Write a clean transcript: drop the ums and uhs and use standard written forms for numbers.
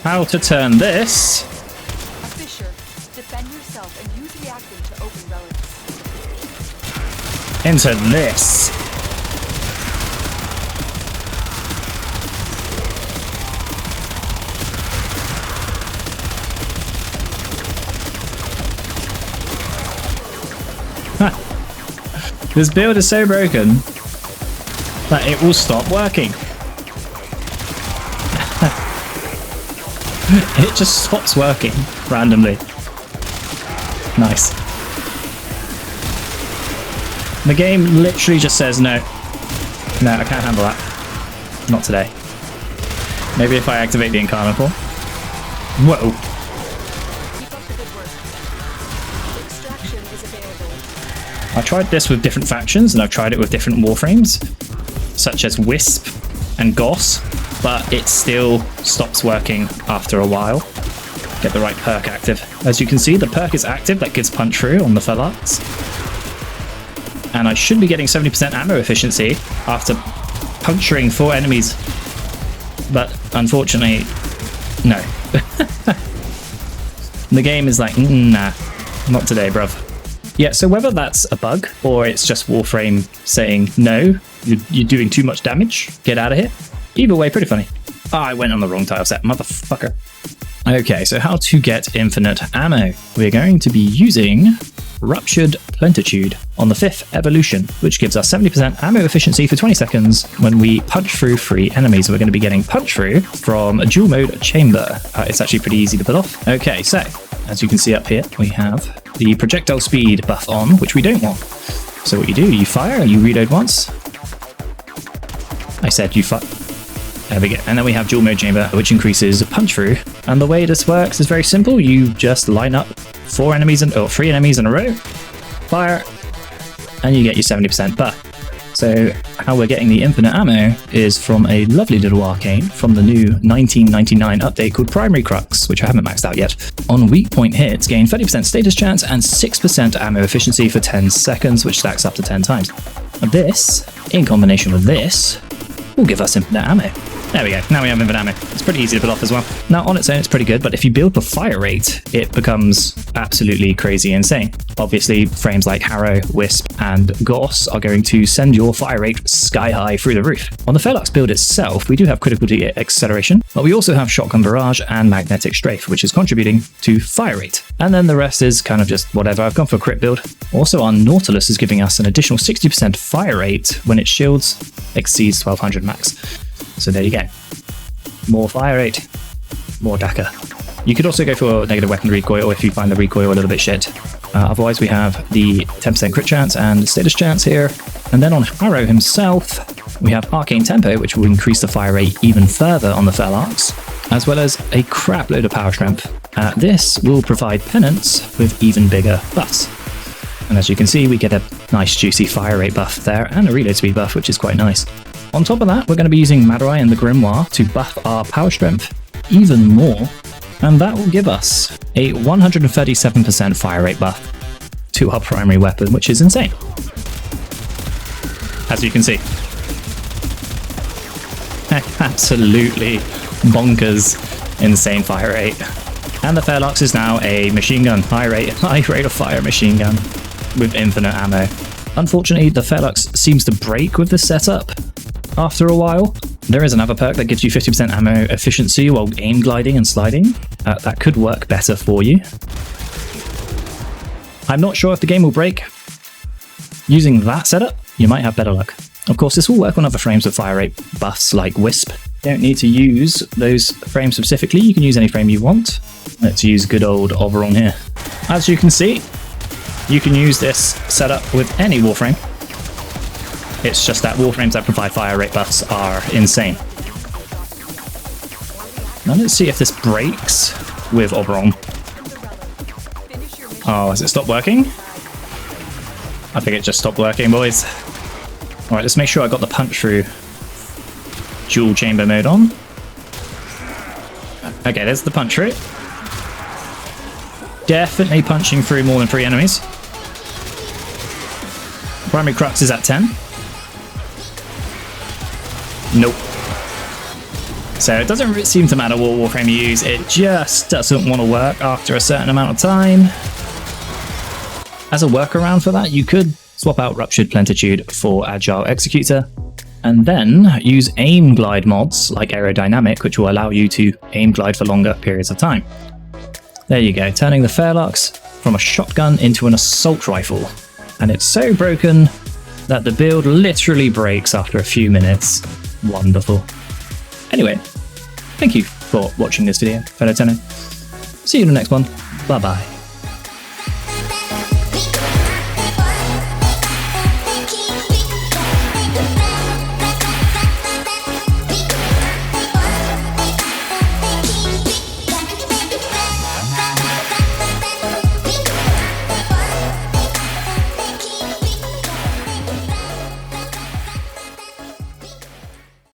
how to turn this A fisher. Defend yourself and use the akin to open relics. into this. This build is so broken that it will stop working. It just stops working randomly. Nice. The game literally just says no. No, I can't handle that. Not today. Maybe if I activate the incarnate. Whoa. Keep up the good work. Extraction is available. I tried this with different factions and I've tried it with different warframes, such as Wisp and Goss, but it still stops working after a while. Get the right perk active. As you can see, the perk is active, that gives punch through on the Felarx. And I should be getting 70% ammo efficiency after puncturing 4 enemies. But unfortunately, no. The game is like, nah, not today, bruv. Yeah, so whether that's a bug or it's just Warframe saying, no, you're doing too much damage, get out of here. Either way, pretty funny. Oh, I went on the wrong tile set, motherfucker. Okay, so how to get infinite ammo. We're going to be using Ruptured Plentitude on the 5th evolution, which gives us 70% ammo efficiency for 20 seconds when we punch through 3 enemies. We're going to be getting punch through from a dual mode chamber. It's actually pretty easy to pull off. Okay, so as you can see up here, we have the projectile speed buff on, which we don't want. So what you do, you fire and you reload once. I said you fire. There we go. And then we have dual mode chamber, which increases punch through. And the way this works is very simple. You just line up 3 enemies in a row, fire, and you get your 70% buff. So how we're getting the infinite ammo is from a lovely little arcane from the new 1999 update called Primary Crux, which I haven't maxed out yet. On weak point hits, gain 30% status chance and 6% ammo efficiency for 10 seconds, which stacks up to 10 times. And this, in combination with this, will give us infinite ammo. There we go, now we have infinite ammo. It's pretty easy to pull off as well. Now on its own it's pretty good, but if you build the fire rate, it becomes absolutely crazy insane. Obviously frames like Harrow, Wisp and Goss are going to send your fire rate sky high through the roof. On the Felarx build itself, we do have critical acceleration, but we also have shotgun barrage and magnetic strafe, which is contributing to fire rate. And then the rest is kind of just whatever. I've gone for a crit build. Also our Nautilus is giving us an additional 60% fire rate when its shields exceeds 1200 max. So there you go. More fire rate, more Daka. You could also go for negative weapon recoil if you find the recoil a little bit shit. Otherwise we have the 10% crit chance and status chance here. And then on Harrow himself, we have Arcane Tempo, which will increase the fire rate even further on the Felarx, as well as a crap load of power strength. This will provide penance with even bigger buffs. And as you can see, we get a nice juicy fire rate buff there and a reload speed buff, which is quite nice. On top of that, we're going to be using Madurai and the Grimoire to buff our power strength even more, and that will give us a 137% fire rate buff to our primary weapon, which is insane. As you can see. Absolutely bonkers insane fire rate. And the Felarx is now a machine gun, high rate of fire machine gun with infinite ammo. Unfortunately, the Felarx seems to break with this setup after a while. There is another perk that gives you 50% ammo efficiency while aim gliding and sliding. That could work better for you. I'm not sure if the game will break. Using that setup, you might have better luck. Of course, this will work on other frames with fire rate buffs like Wisp. You don't need to use those frames specifically, you can use any frame you want. Let's use good old Oberon here. As you can see, you can use this setup with any Warframe. It's just that Warframes that provide fire rate buffs are insane. Now let's see if this breaks with Oberon. Oh, has it stopped working? I think it just stopped working, boys. Alright, let's make sure I got the punch through dual chamber mode on. Okay, there's the punch through. Definitely punching through more than 3 enemies. Primary Crux is at 10. Nope. So it doesn't seem to matter what Warframe you use, it just doesn't want to work after a certain amount of time. As a workaround for that, you could swap out Ruptured Plentitude for Agile Executor, and then use aim glide mods like Aerodynamic, which will allow you to aim glide for longer periods of time. There you go, turning the Felarx from a shotgun into an assault rifle. And it's so broken that the build literally breaks after a few minutes. Wonderful. Anyway, thank you for watching this video, fellow Tenno. See you in the next one. Bye bye.